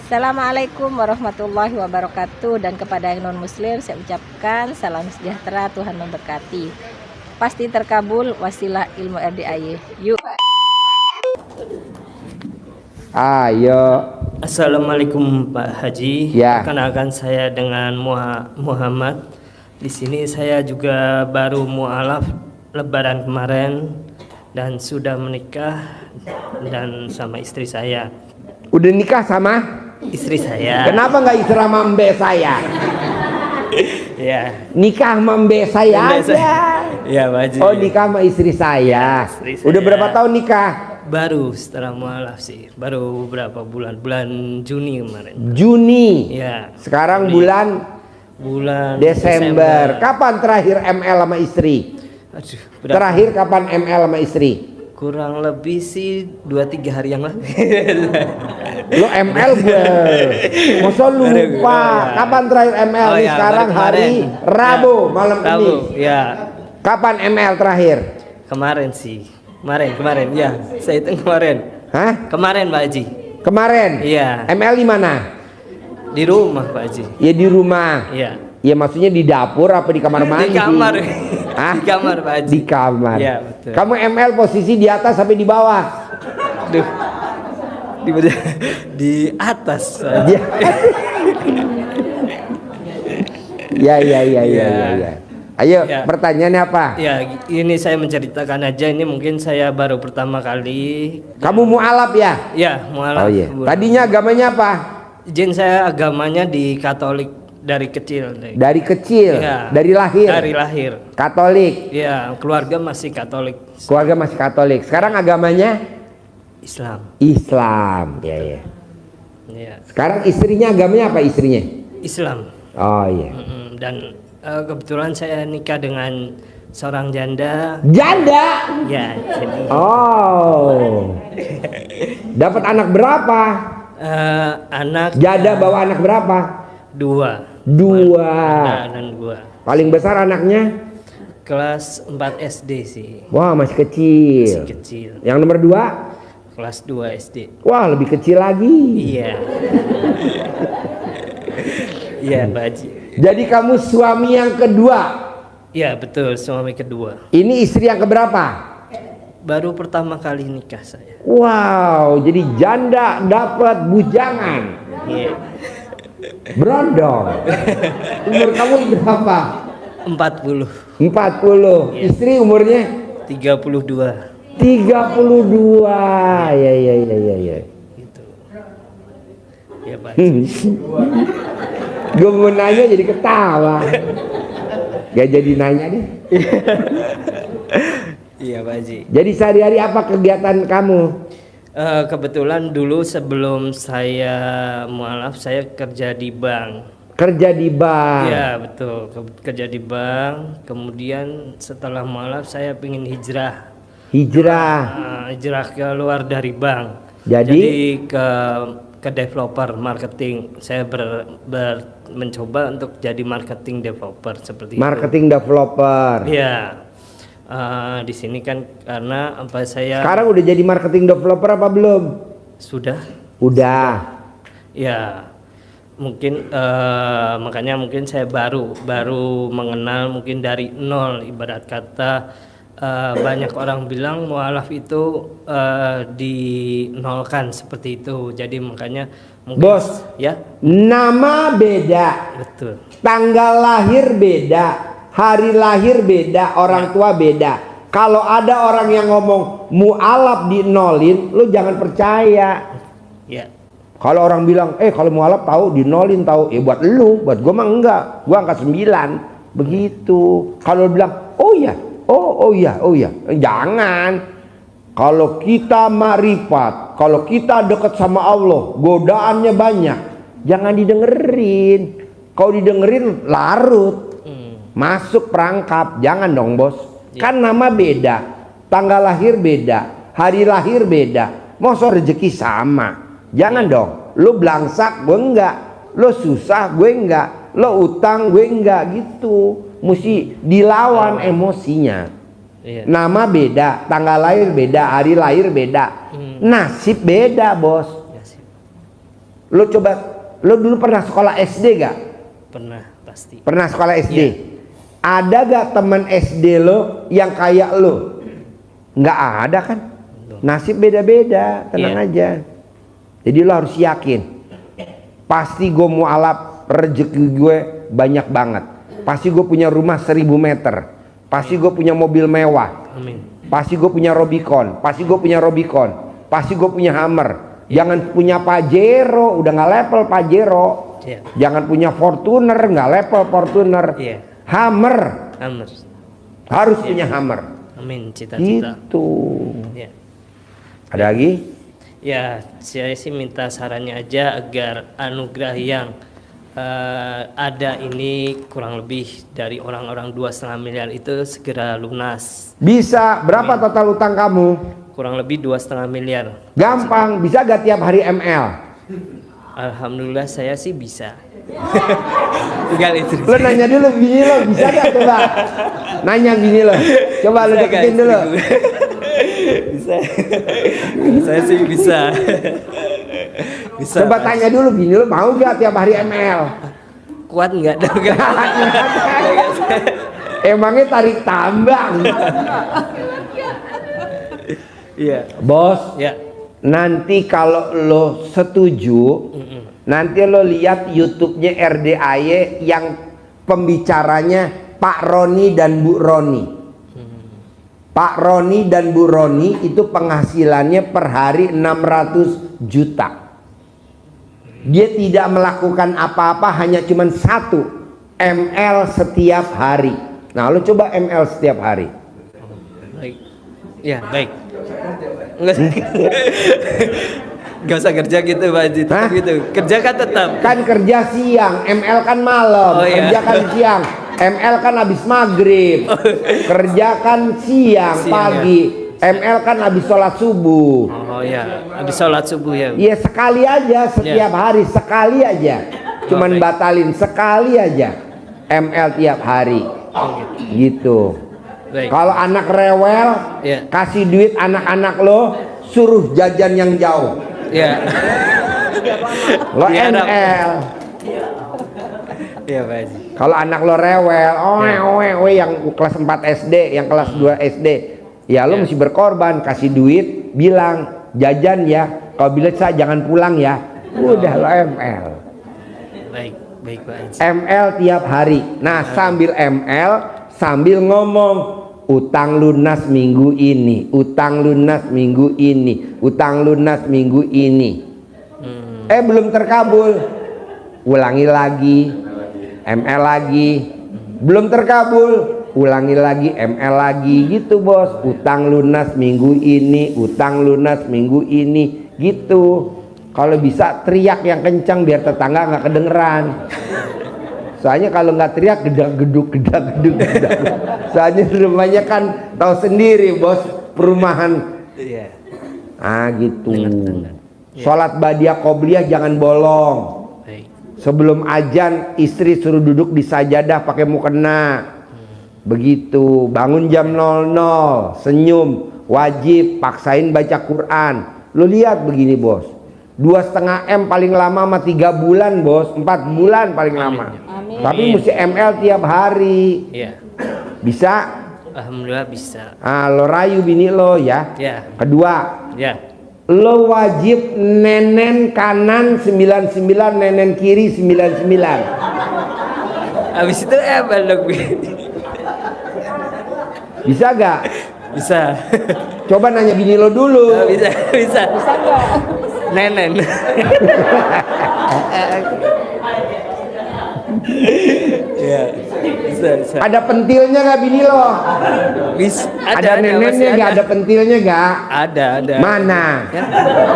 Assalamualaikum warahmatullahi wabarakatuh. Dan kepada yang non muslim saya ucapkan salam sejahtera, Tuhan memberkati. Pasti terkabul, wasilah ilmu RDIY. Yuk. Ayo. Assalamualaikum Pak Haji. Ya. Perkenalkan saya dengan Muhammad. Di sini saya juga baru mualaf Lebaran kemarin dan sudah menikah dan sama istri saya. Udah nikah sama Istri saya. Kenapa nggak istri sama mbe saya? Ya. Nikah sama mbe saya Mbe aja. Ya Pak Haji. Oh, nikah sama istri saya. Istri saya. Udah berapa tahun nikah? Baru setelah mualaf sih. Baru berapa bulan? Bulan Juni kemarin. Juni. Ya. Sekarang Juni. bulan Desember. Kapan terakhir ML sama istri? Aduh, berapa? Terakhir kapan ML sama istri? Kurang lebih sih 2-3 hari yang lalu. Lo ML gue. Masa lupa? Kapan terakhir ML? Oh, Nih ya, sekarang baru hari kemarin. Rabu Ya, malam Rabu, ini. ya. Kapan ML terakhir? Kemarin sih. Kemarin. Ya, saya hitung kemarin. Hah? Kemarin Pak Haji. Kemarin? Iya. ML di mana? Di rumah Pak Haji. Ya di rumah. Iya. Ya maksudnya di dapur apa di kamar mandi? Di kamar. Hah? Di kamar Pak Haji. Di kamar. Iya, betul. Kamu ML posisi di atas sampai di bawah? Duh. Di atas. Pak Haji. Ya. Ya. Ayo, Ya. pertanyaannya apa? Ya, ini saya menceritakan aja, ini mungkin saya baru pertama kali. Kamu mualaf ya? Ya, mualaf. Oh iya. Tadinya agamanya apa? Izin saya agamanya di Katolik dari kecil. Dari kecil, Ya, dari lahir. Dari lahir. Katolik. Ya, keluarga masih Katolik. Keluarga masih Katolik. Sekarang agamanya Islam. Islam. Ya. Ya, Sekarang istrinya agamanya apa istrinya? Islam. Oh iya. Dan kebetulan saya nikah dengan seorang janda. Janda. Ya, jadi Oh. Dapat anak berapa? anak Janda bawa anak berapa? 2. Dan 2. Paling besar anaknya? Kelas 4 SD sih. Wah, masih kecil. Masih kecil. Yang nomor 2? Kelas 2 SD. Wah, lebih kecil lagi. Iya. Iya, Pak Haji. Jadi kamu suami yang kedua. Iya, betul, suami kedua. Ini istri yang keberapa? Baru pertama kali nikah saya. Wow, jadi janda dapat bujangan. Iya. Berondong. Umur kamu berapa? 40. 40. Iya. Istri umurnya 32. 32. Ya. Gitu. Ya, Pak Haji. Gue mau nanya jadi ketawa. Gak jadi nanya deh. Iya, Pak Haji. Jadi sehari-hari apa kegiatan kamu? Kebetulan dulu sebelum saya mualaf saya kerja di bank. Kerja di bank. Iya, betul. Kerja di bank. Kemudian setelah mualaf saya ingin hijrah. Hijrah Ke luar dari bank. Jadi ke developer marketing. Saya mencoba untuk jadi marketing developer seperti marketing developer. itu. Iya. Di sini kan karena apa saya Sekarang udah jadi marketing developer apa belum? sudah. Udah. Ya. Mungkin makanya mungkin saya baru mengenal mungkin dari nol, ibarat kata banyak orang bilang mualaf itu dinolkan seperti itu. Jadi makanya mungkin Bos, ya, nama beda, betul. tanggal lahir beda, hari lahir beda, orang tua beda. Kalau ada orang yang ngomong mualaf dinolin, lu jangan percaya. Ya. Kalau orang bilang, kalau mualaf tahu dinolin tahu, buat lu, buat gua mah enggak, gua angka 9, begitu. Kalau bilang, oh iya, jangan. Kalau kita marifat, kalau kita dekat sama Allah, godaannya banyak, jangan didengerin. Kalau didengerin larut, masuk perangkap, jangan dong bos. Kan nama beda, tanggal lahir beda, hari lahir beda, masa rezeki sama. Jangan dong, lu belangsak gue enggak, lu susah gue enggak, lu utang gue enggak gitu. Mesti dilawan emosinya. Iya. Nama beda, tanggal lahir beda, hari lahir beda, nasib beda bos. Ya, sih. Lo coba, lo dulu pernah sekolah SD gak? Pernah pasti. Pernah sekolah SD? Iya. Ada gak teman SD lo yang kayak lo? Nggak ada kan? Nasib beda-beda, tenang Iya. aja. Jadi lo harus yakin, pasti gue mualaf, rezeki gue banyak banget. Pasti gue punya rumah 1000 meter. Pasti gue punya mobil mewah. Amin. Pasti gue punya Robicon. Pasti gue punya Robicon. Pasti gue punya Hammer. Jangan punya Pajero, udah nggak level Pajero. Iya. Jangan punya Fortuner, nggak level Fortuner. Iya. Hammer, Amin. harus punya Hammer. Amin, cita-cita. Gitu. Ya. Ada lagi? Ya, saya sih minta sarannya aja agar anugerah yang ada ini kurang lebih dari orang-orang 2,5 miliar itu segera lunas. Bisa. Berapa total utang kamu? Kurang lebih 2,5 miliar. Gampang. Bisa gak tiap hari ML? Alhamdulillah saya sih bisa. Tinggal itu. Lo nanya dulu bini lo, bisa gak coba? Nanya bini lo. Coba lo deketin dulu. Bisa. Saya sih bisa. Bisa. Coba tanya dulu bini lo, mau gak tiap hari ML? Kuat nggak dong? Emangnya tarik tambang? Iya. Bos, Ya. nanti kalau lo setuju, nanti lo lihat YouTube-nya RDAY yang pembicaranya Pak Roni dan Bu Roni. Pak Roni dan Bu Roni itu penghasilannya per hari 600 juta. Dia tidak melakukan apa-apa, hanya cuman 1 ML setiap hari. Nah, lo coba ML setiap hari. Baik. Ya, baik. Enggak usah kerja gitu, Pak Haji. Tetap Hah? gitu. Kerja kan tetap. Kan kerja siang, ML kan malam. Oh, iya. Kerja kan siang, ML kan habis maghrib. Kerja kan siang, Siang, pagi. ML kan habis sholat subuh. Oh ya, habis sholat subuh ya. Ya sekali aja setiap hari, sekali aja. Cuman baik. batalin sekali aja. ML tiap hari. Oh, gitu. Gitu. Baik. Kalau anak rewel, Iya. kasih duit anak-anak lo, suruh jajan yang jauh. Ya. Lo Iya, Dok. ML. Iya, Pak Haji. Kalau anak lo rewel, Ya. yang kelas 4 SD, yang kelas 2 SD, ya lo Ya. mesti berkorban, kasih duit, bilang jajan ya. Kalau bisa jangan pulang ya. Udah lo ML. Baik, baik Pak Haji. ML tiap hari. Nah, sambil ML, sambil ngomong utang lunas minggu ini, utang lunas minggu ini, utang lunas minggu ini. Belum terkabul. Ulangi lagi. ML lagi. Belum terkabul. Ulangi lagi, ML lagi gitu, Bos. Utang lunas minggu ini, utang lunas minggu ini, gitu. Kalau bisa teriak yang kencang biar tetangga nggak kedengeran. Soalnya kalau nggak teriak gedak-geduk. Soalnya rumahnya kan tahu sendiri, Bos, perumahan. Iya. Ah gitu. Dengar. Sholat badiah qobliyah jangan bolong. Baik. Sebelum azan istri suruh duduk di sajadah pakai mukena. Begitu. Bangun jam 00, senyum, wajib paksain baca Quran. Lu lihat begini, Bos. 2,5 M paling lama sama 3 bulan, Bos. 4 bulan paling lama. Amin. Tapi Amin. mesti ML tiap hari. Iya. Bisa? Alhamdulillah bisa. Ah, lo rayu bini lo ya. Ya. Kedua, Ya. lo wajib nenen kanan 99, nenen kiri 99. Habis itu balok. Bisa gak? Bisa. Coba nanya bini lo dulu. Bisa. Bisa nggak? Nenen. Ya. Bisa. Ada pentilnya gak bini lo? Bisa. Ada nenennya masih gak? Ada pentilnya gak? Ada. Mana? Kan?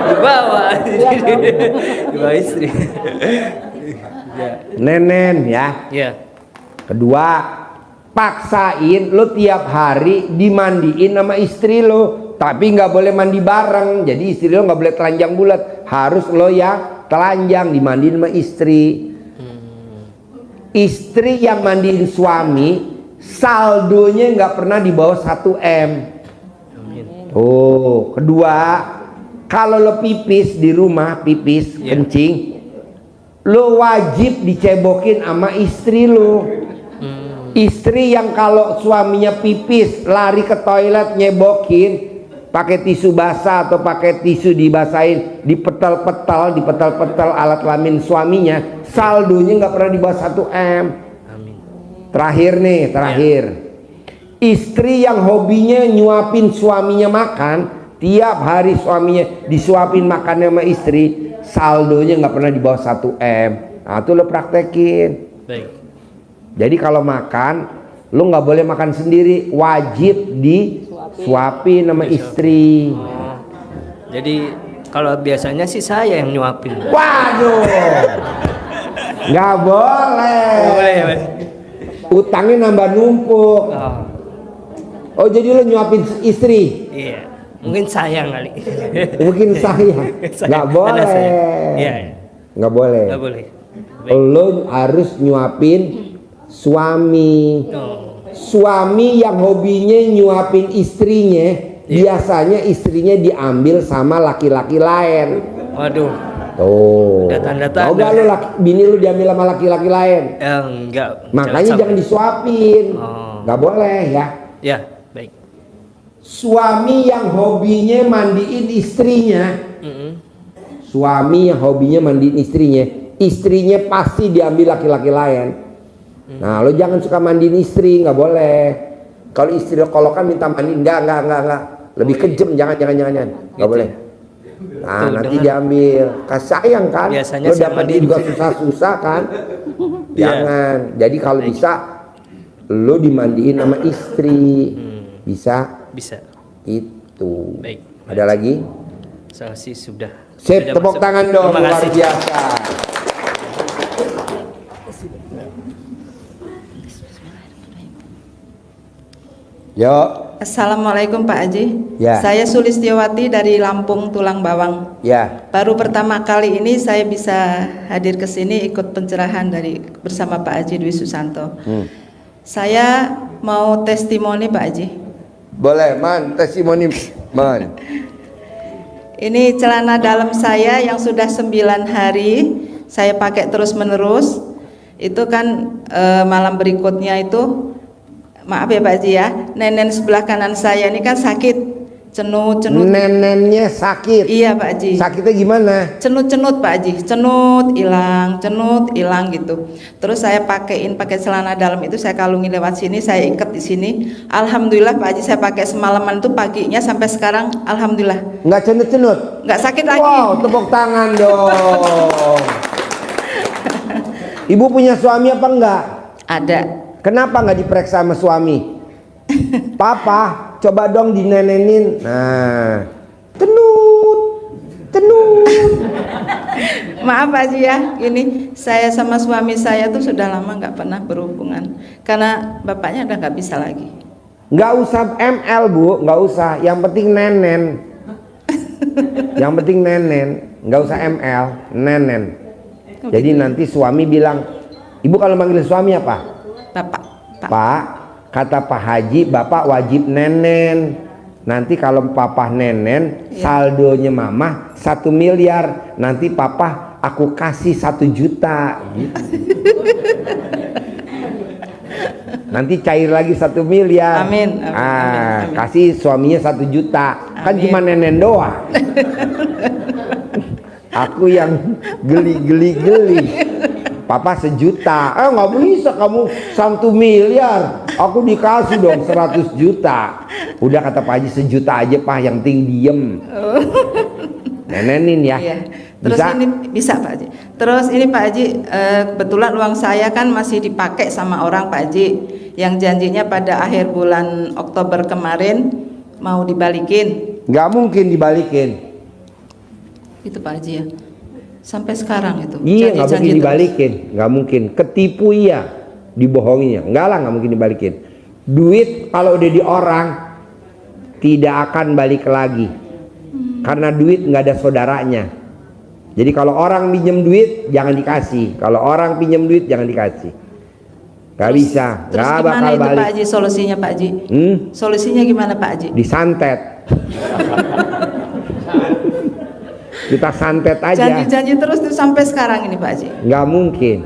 Di bawah. Di bawah istri. Ya. Nenen ya. Ya. Kedua, paksain lo tiap hari dimandiin sama istri lo. Tapi nggak boleh mandi bareng. Jadi istri lo nggak boleh telanjang bulat. Harus lo yang telanjang dimandiin sama istri. Istri yang mandiin suami saldonya nggak pernah di bawah 1 M. Amin. Oh, kedua, kalau lo pipis di rumah, pipis Iya. kencing, Lu wajib dicebokin sama istri lu. Istri yang kalau suaminya pipis lari ke toilet nyebokin pakai tisu basah atau pakai tisu dibasahin, dipetel-petel alat kelamin suaminya, saldonya nggak pernah di bawah 1 M. Amin. Terakhir nih, terakhir. Istri yang hobinya nyuapin suaminya makan, tiap hari suaminya disuapin makannya sama istri, saldonya nggak pernah di bawah 1 M. Nah, itu lo praktekin. Baik. Jadi kalau makan, lo nggak boleh makan sendiri, wajib disuapin sama istri. Oh, jadi kalau biasanya sih saya yang nyuapin. Waduh, nggak boleh. Boleh, Mas. Utangnya nambah numpuk. Oh, Oh, jadi lo nyuapin istri? iya. Mungkin sayang kali. Mungkin saya. Nggak boleh. Karena saya. Iya, iya. Nggak boleh. Nggak boleh. Baik. Lo harus nyuapin suami. Oh. Suami yang hobinya nyuapin istrinya, biasanya istrinya diambil sama laki-laki lain. Waduh. Tuh. Udah tanda-tanda. Mau gak lu bini lu diambil sama laki-laki lain? Enggak. Makanya jangan disuapin. Oh. Nggak boleh ya. Ya, baik. Suami yang hobinya mandiin istrinya, suami yang hobinya mandiin istrinya pasti diambil laki-laki lain. Nah, lo jangan suka mandiin istri, nggak boleh. Kalau istri lo kolokan minta mandiin, enggak. Lebih kejam, jangan, nggak boleh. Nah, Tuh, nanti dengan- diambil. Kasih sayang kan? Biasanya Lo saya dapat dia mandiin. juga susah-susah kan? Iya. Jangan. Jadi kalau bisa, lo dimandiin sama istri, bisa Bisa. itu. Baik. Ada lagi? Saya sih sudah. Sip, sudah tepuk masuk. tangan dong, Terima luar kasih. biasa. Yo, Assalamualaikum Pak Haji. Ya. Saya Sulistiawati dari Lampung Tulang Bawang. ya, Baru pertama kali ini saya bisa hadir ke sini ikut pencerahan bersama Pak Haji Dwi Susanto. Saya mau testimoni Pak Haji. boleh, man, testimoni, man. Ini celana dalam saya yang sudah 9 hari saya pakai terus menerus. Itu kan malam berikutnya itu, maaf ya Pak Haji ya, nenen sebelah kanan saya ini kan sakit, cenut. Nenennya sakit. Iya Pak Haji. Sakitnya gimana? Cenut Pak Haji, cenut hilang gitu. Terus saya pakai celana dalam itu, saya kalungi lewat sini, saya ikat di sini. Alhamdulillah Pak Haji, saya pakai semalaman itu paginya sampai sekarang alhamdulillah Nggak cenut-cenut? nggak sakit lagi. Wow, tepuk tangan dong. Ibu punya suami apa enggak? Ada. Kenapa nggak diperiksa sama suami? Papa, coba dong dinenenin. Nah, tenut. Maaf Pak Haji ya, ini saya sama suami saya tuh sudah lama nggak pernah berhubungan karena bapaknya udah nggak bisa lagi. Nggak usah ML bu, nggak usah. Yang penting nenen. Yang penting nenen, nggak usah ML, nenen. Jadi nanti suami bilang, ibu kalau manggil suami apa? Bapak. Pak, kata Pak Haji, bapak wajib nenen. Nanti kalau papa nenen, saldonya mama 1 miliar. Nanti papa aku kasih 1 juta. Gitu. Nanti cair lagi 1 miliar. Amin, amin. Kasih suaminya 1 juta. Kan Amin. cuma nenen doang. Aku yang geli. Papa 1 juta. Nggak bisa kamu 1 miliar. Aku dikasih dong 100 juta. Udah kata Pak Haji 1 juta aja Pak, yang penting diem. Nenenin ya. Iya. Terus Bisa? ini bisa Pak Haji. Terus ini Pak Haji, kebetulan uang saya kan masih dipakai sama orang Pak Haji yang janjinya pada akhir bulan Oktober kemarin mau dibalikin. Nggak mungkin dibalikin. Itu Pak Haji ya. Sampai sekarang itu. Iya, nggak mungkin terus. dibalikin. Nggak mungkin. Ketipu iya, dibohonginya. Nggak lah, nggak mungkin dibalikin. Duit kalau udah di orang tidak akan balik lagi. Karena duit nggak ada saudaranya. Jadi kalau orang pinjam duit jangan dikasih. Kalau orang pinjam duit jangan dikasih. Gak bisa, Terus gak gimana bakal itu balik. Pak Haji solusinya Pak Haji? Solusinya gimana Pak Haji? Disantet. Kita santet aja. Janji-janji terus tuh sampai sekarang ini Pak Haji. Nggak mungkin.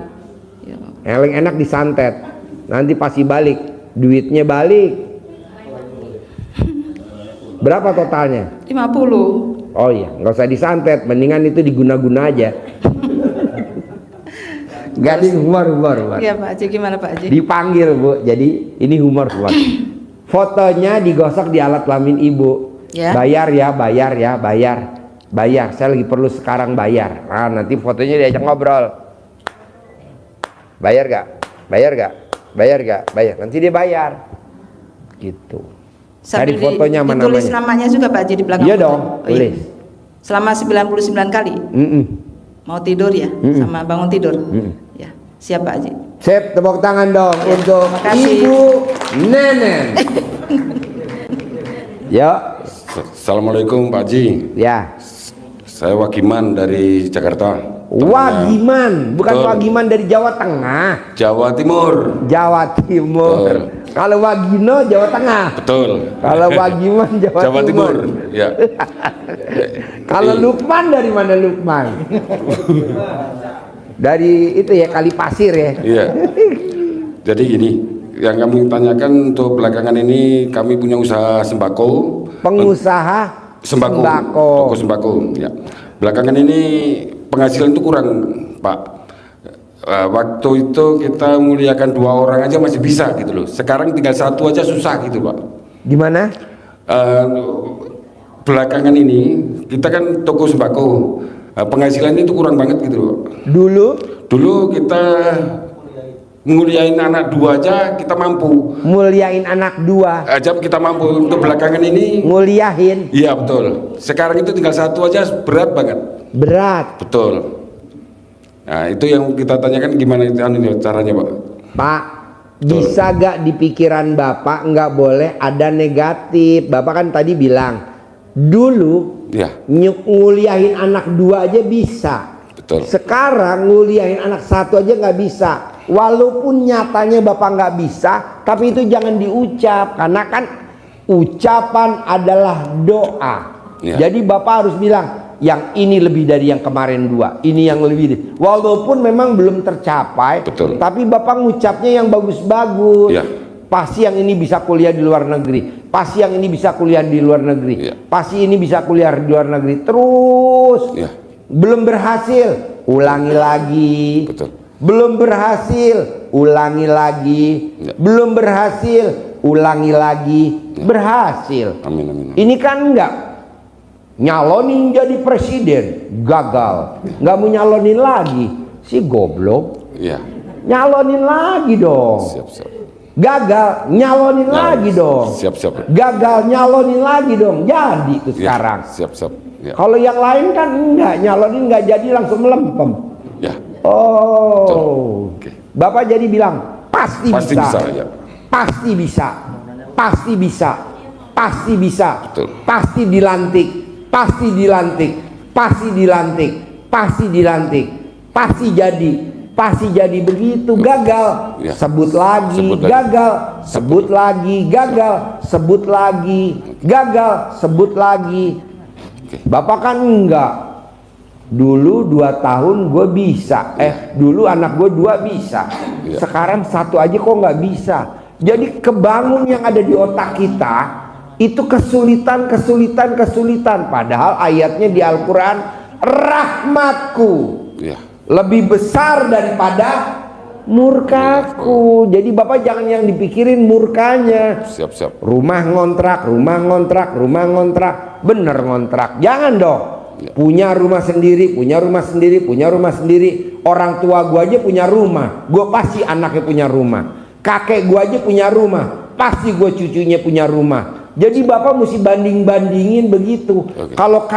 Ya. Yang enak disantet. Nanti pasti balik. Duitnya balik. Berapa totalnya? 50. Oh iya, nggak usah disantet. Mendingan itu diguna-guna aja. Gak di humor. Iya Pak Haji, gimana Pak Haji? Dipanggil Bu, jadi ini humor. Fotonya digosok di alat kelamin ibu. Ya. Bayar ya, bayar. Saya lagi perlu sekarang bayar. Nah, nanti fotonya diajak ngobrol. Bayar gak? Bayar. Nanti dia bayar. Gitu. Cari fotonya mana namanya. Ditulis namanya juga Pak Haji di belakang. Iya foto. dong, tulis. Selama 99 kali. Mau tidur ya, sama bangun tidur. Ya, siap Pak Haji. Sip, tepuk tangan dong untuk makasih. Ibu Nenen. Ya. Assalamualaikum Pak Haji. Ya. Saya Wagiman dari Jakarta. Wagiman, bukan Betul. Wagiman dari Jawa Tengah. Jawa Timur. Jawa Timur. Betul. Kalau Wagino Jawa Tengah. Betul. Kalau Wagiman Jawa Timur. Ya. Kalau Lukman dari mana Lukman? Dari itu ya, Kali Pasir ya. Iya. Jadi gini, yang kami tanyakan untuk belakangan ini kami punya usaha sembako. Pengusaha Sembako. Toko sembako. Ya. Belakangan ini penghasilan itu kurang, Pak. Waktu itu kita muliakan 2 orang aja masih bisa gitu loh. Sekarang tinggal 1 aja susah gitu, Pak. Di mana? Belakangan ini kita kan toko sembako, penghasilan itu kurang banget gitu loh. Dulu kita nguliain anak 2 aja kita mampu. Muliain anak 2 aja kita mampu. Untuk belakangan ini nguliahin. Iya betul. Sekarang itu tinggal 1 aja berat banget. Berat. Betul. Nah itu yang kita tanyakan gimana itu caranya Pak? Pak, bisa gak di pikiran Bapak nggak boleh ada negatif? Bapak kan tadi bilang dulu Ya. nguliahin anak 2 aja bisa. Betul. Sekarang nguliahin anak 1 aja nggak bisa. Walaupun nyatanya Bapak nggak bisa, tapi itu jangan diucap karena kan ucapan adalah doa. Ya. Jadi Bapak harus bilang yang ini lebih dari yang kemarin 2, ini yang lebih. Walaupun memang belum tercapai, Betul. tapi Bapak ngucapnya yang bagus-bagus. Ya. Pasti yang ini bisa kuliah di luar negeri. Pasti yang ini bisa kuliah di luar negeri. Ya. Pasti ini bisa kuliah di luar negeri. Terus. Ya. Belum berhasil, ulangi lagi. Betul. Belum berhasil, ulangi lagi. Ya. Belum berhasil, ulangi lagi. Ya. Berhasil. Amin. Ini kan enggak nyalonin jadi presiden, gagal. Nggak mau nyalonin lagi, si goblok. Iya. Nyalonin lagi dong. Siap. Gagal, nyalonin lagi dong. Siap. Gagal, nyalonin lagi dong. Jadi tuh Ya, sekarang. Siap. Ya. Kalau yang lain kan enggak, nyalonin nggak jadi langsung melempem. Ya. Oh. Betul. Oke. Bapak jadi bilang pasti bisa. Ya. Pasti bisa. Pasti bisa. Pasti bisa. Betul. Pasti dilantik. Pasti dilantik. Pasti dilantik. Pasti dilantik. Pasti jadi. Pasti jadi begitu. Gagal. Ya. Sebut lagi. Sebut lagi. Gagal. Sebut lagi. Gagal. Sebut lagi. Gagal. Sebut lagi. Bapak kan enggak. Dulu 2 tahun gue bisa. Dulu anak gue 2 bisa. Ya. Sekarang 1 aja kok nggak bisa. Jadi kebangun yang ada di otak kita itu kesulitan. Padahal ayatnya di Al-Quran, rahmatku Ya. lebih besar daripada murkaku. Jadi Bapak jangan yang dipikirin murkanya. Siap. Rumah ngontrak. Bener ngontrak. Jangan dong. Ya. Punya rumah sendiri. Orang tua gua aja punya rumah. Gua pasti anaknya punya rumah. Kakek gua aja punya rumah. Pasti gua cucunya punya rumah. Jadi Bapak mesti banding-bandingin begitu. Oke. Kalau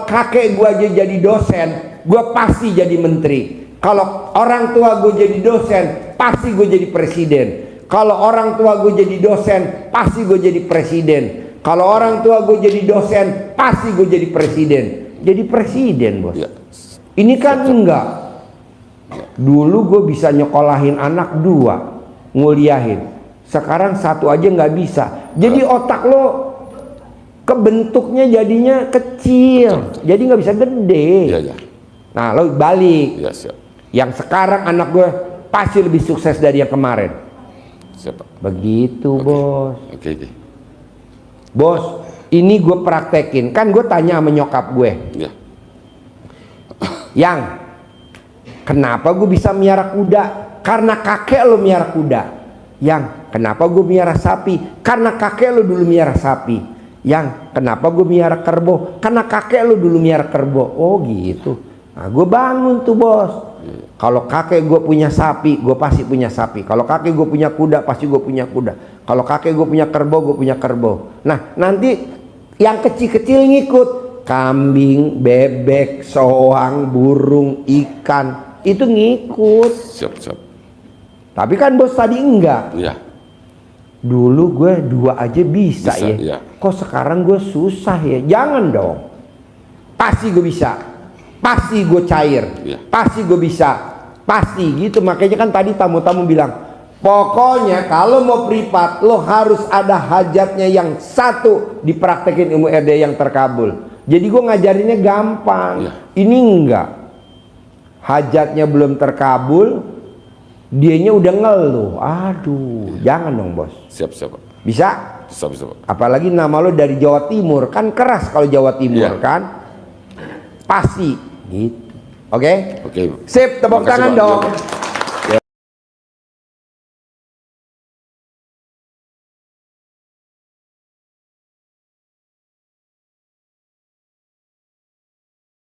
kakek gua aja jadi dosen, gua pasti jadi menteri. Kalau orang tua gue jadi dosen, pasti gue jadi presiden. Kalau orang tua gue jadi dosen, pasti gue jadi presiden. Kalau orang tua gue jadi dosen, pasti gue jadi presiden. Jadi presiden, bos. Ya. Ini kan enggak. Dulu gue bisa nyekolahin anak 2, nguliahin. Sekarang 1 aja nggak bisa. Jadi otak lo kebentuknya jadinya kecil, jadi nggak bisa gede. Iya, iya. Nah, lo balik. Iya, siap. Yang sekarang anak gue pasti lebih sukses dari yang kemarin. Siap, Pak. Begitu, bos. Oke, oke. Bos, ini gue praktekin. Kan gue tanya sama nyokap gue, Iya. Yang, kenapa gue bisa miara kuda? Karena kakek lo miara kuda. Yang, kenapa gue miara sapi? Karena kakek lo dulu miara sapi. Yang, kenapa gue miara kerbau? Karena kakek lo dulu miara kerbau. Oh gitu. Nah, gue bangun tuh, bos. Kalau kakek gue punya sapi, gue pasti punya sapi. Kalau kakek gue punya kuda, pasti gue punya kuda. Kalau kakek gue punya kerbau, gue punya kerbau. Nah, nanti yang kecil-kecil ngikut. Kambing, bebek, soang, burung, ikan, itu ngikut. Siap, siap. Tapi kan bos tadi enggak. Iya. Dulu gue 2 aja bisa ya. Iya. Kok sekarang gue susah ya? Jangan dong. Pasti gue bisa. Pasti gue cair. Iya. Pasti gue bisa. Pasti gitu. Makanya kan tadi tamu-tamu bilang, pokoknya kalau mau privat lo harus ada hajatnya yang satu dipraktekin ilmu RD yang terkabul. Jadi gue ngajarinnya gampang. Iya. Ini enggak. Hajatnya belum terkabul, dianya udah ngeluh. Aduh, jangan dong, bos. Siap, siap, Pak. Bisa? Bisa, bisa, Pak. Apalagi nama lo dari Jawa Timur, kan keras kalau Jawa Timur. Iya. Kan pasti gitu. Oke? Oke. Sip, tepuk Makasih, tangan Pak. dong. Iya.